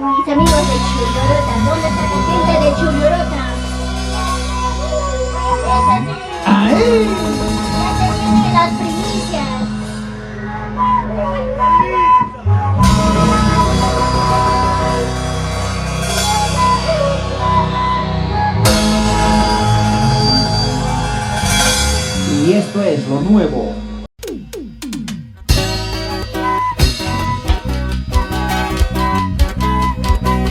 Mis amigos de Chulorota, ¿dónde está la gente de Chulorota? ¡Ahí! Ya se vienen las primicias. Y esto es lo nuevo.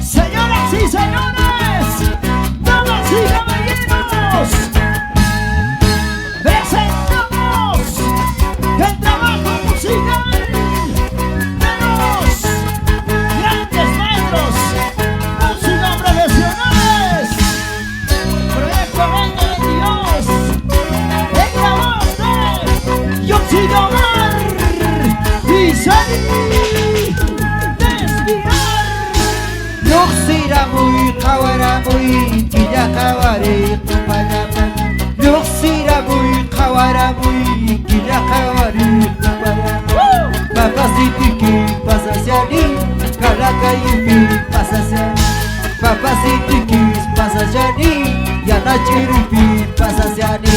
Señoras y señores, damas y caballeros, presentamos el trabajo musical de los grandes maestros, músicos profesionales, Proyecto 2022, en la voz de Yoxi Omar y Sani Despiar. Luxiramuy, Kawaramuy, Killakawari, Tupayapa. Luxiramuy, Kawaramuy, Killakawari, Tupayapa. Papacitiki, pasasiani, Kalakayupi, pasasiani. Papacitiki, pasasiani, Yanachiripi, pasasiani.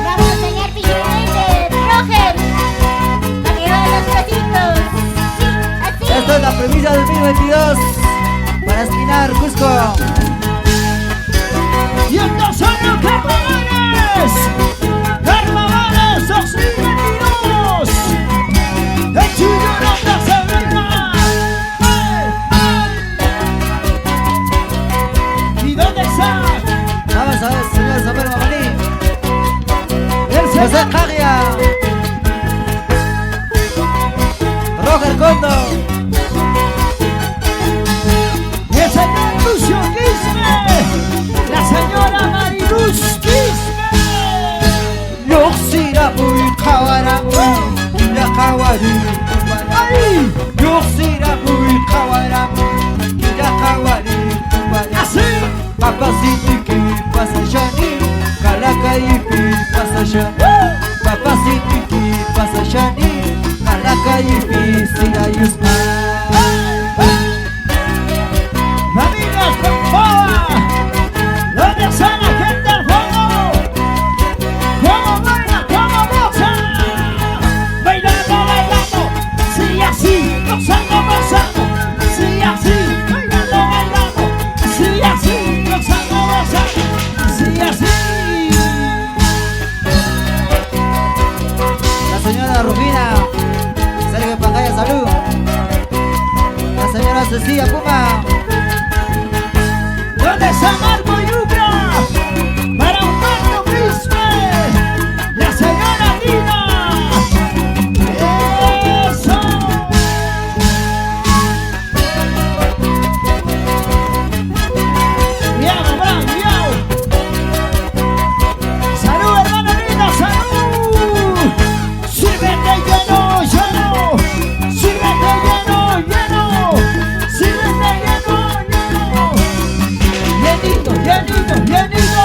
Vamos, señor Piñuete, Roger. Para que hagan los pasitos. Sí, así. Esta es la premisa del 2022 para esquinar Cusco. Y estos son los carnavales 2022. El Chulorota se venga. ¡Ay, ay! ¿Y dónde está? Vamos a ver, señor Samuel Mamani. El José señor Cagia. Roger Condo. el señor Lucio Quisme, la señora Mariluz Quisme. Luxiramuy, Kawaramuy, Killakawari, ¡Ay! Luxiramuy, Kawaramuy, Killakawari, ¡Así! Papacitiki, pasashani, Kalakayupi, pasashani. Papacitiki, pasashani, Kalakayupi, Sirayusma. ¡Familias con foda! ¿Dónde está la gente al fondo? ¿Cómo baila? ¿Cómo goza? Bailando, bailando. Sí, así, gozando, gozando. Sí, así, bailando, bailando. Sí, así, gozando, gozando. Sí, así. La señora Rubina, Sergio Pangaya, salud. La señora Cecilia Puma. ¿Dónde está Marco Yucra? Para Humberto Quisme, la señora Tina. ¡Eso! ¡Miau, va, miau! ¡Salud, hermano lindo, salud! ¡Sírvete lleno, lleno! ¡Sírvete lleno, lleno! ¡Sírvete lleno, lleno! ¡Llenito, llenito, llenito!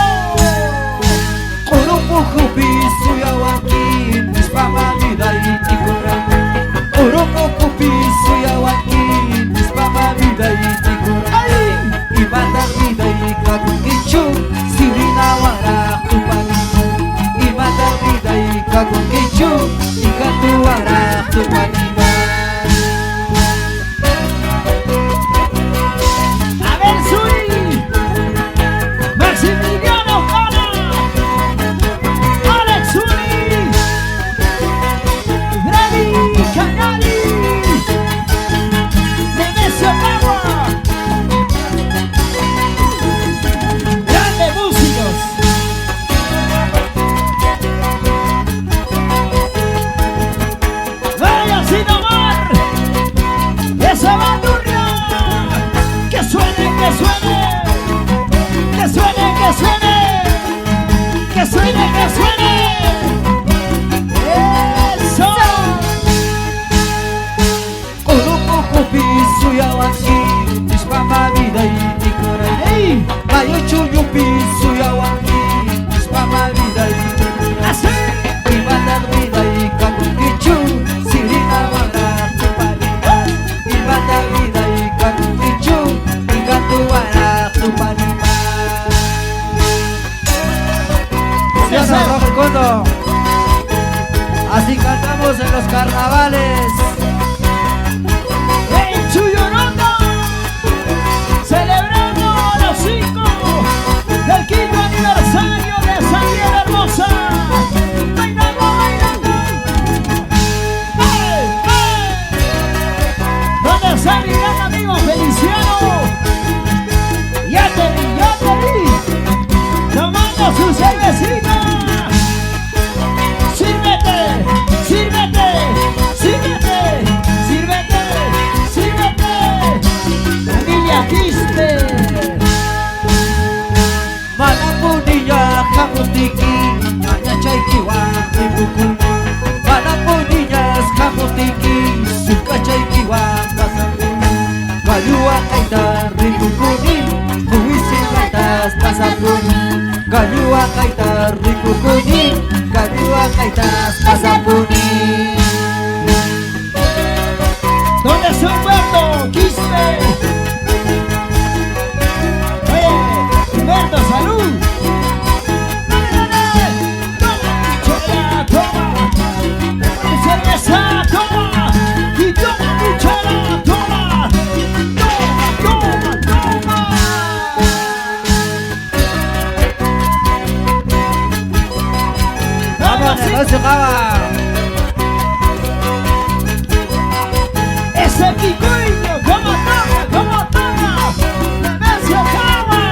Urupujupi, Suyawankin, Mispama vida y Tikura. Urupujupi, Suyawankin, Mispama vida y Tikura. ¡Ay! Y manda vida y Kakungichu, Sirinawara, Tupani. Y manda vida y Kakungichu, y Katuara, Tupani. A ver, Suri, Maximiliano Jara, Alex Suri, Grady Cañari, Nemesio Pagua, grandes músicos. Vaya, si no ser. Rojo el Condo. Así cantamos en los carnavales. En Chuyorondo, celebrando los 5 del 5º aniversario de Sandía Hermosa. Bailando, bailando. ¡Ay, ay! ¿Dónde está mi gran amigo Feliciano? Ya te vi, tomando su cervecita. Sírvete, sírvete, sírvete, sírvete, sírvete. Familia Quispe. Malapunilla, jamustiki, ayachaiki, ribuku. Malapunillas, jamustiki, sukachaiki, pasapu. Galua kaita, ribukuni, huisi kaitas, pasapu. Galua kaita, ribukuni, galua kaitas, pasapuni. ¿Dónde está Humberto Quispe? Oye, Humberto, salud. Dale, dale. Toma, toma. Toma cerveza, toma. Y toma cuchara, toma. Toma, toma, toma. Vamos, negocio Java. Ese picuño, como toca, Nemesio Cava.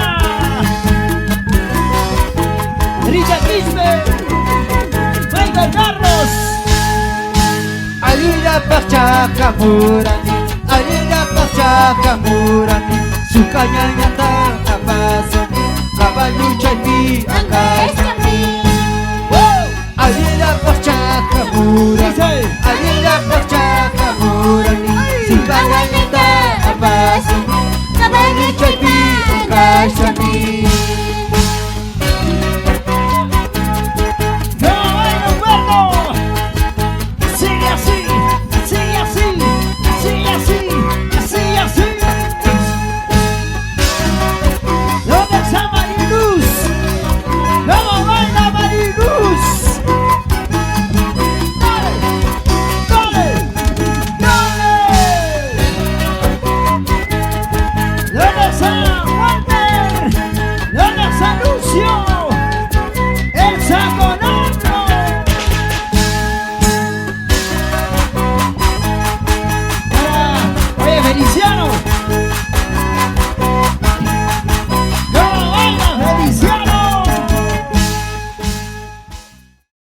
Rilla Quispe, Michael Carlos. Alila pacha kamurani, alila pacha kamurani. Sukanya nyata apasoni, kabalucha di akasani. Alila pacha kamurani, alila pacha kamurani. Sukanya nyata apasoni, kabalucha di akasani. ¡No, bueno, Humberto! Sigue así, sigue así, sigue así, sigue así. ¿Dónde está Mariluz? ¡Vamos, baila Mariluz! ¡Dale, dale, dale! ¿Dónde está Walter? ¿Dónde está Lucio? ¡El Saconato! Oye, Feliciano.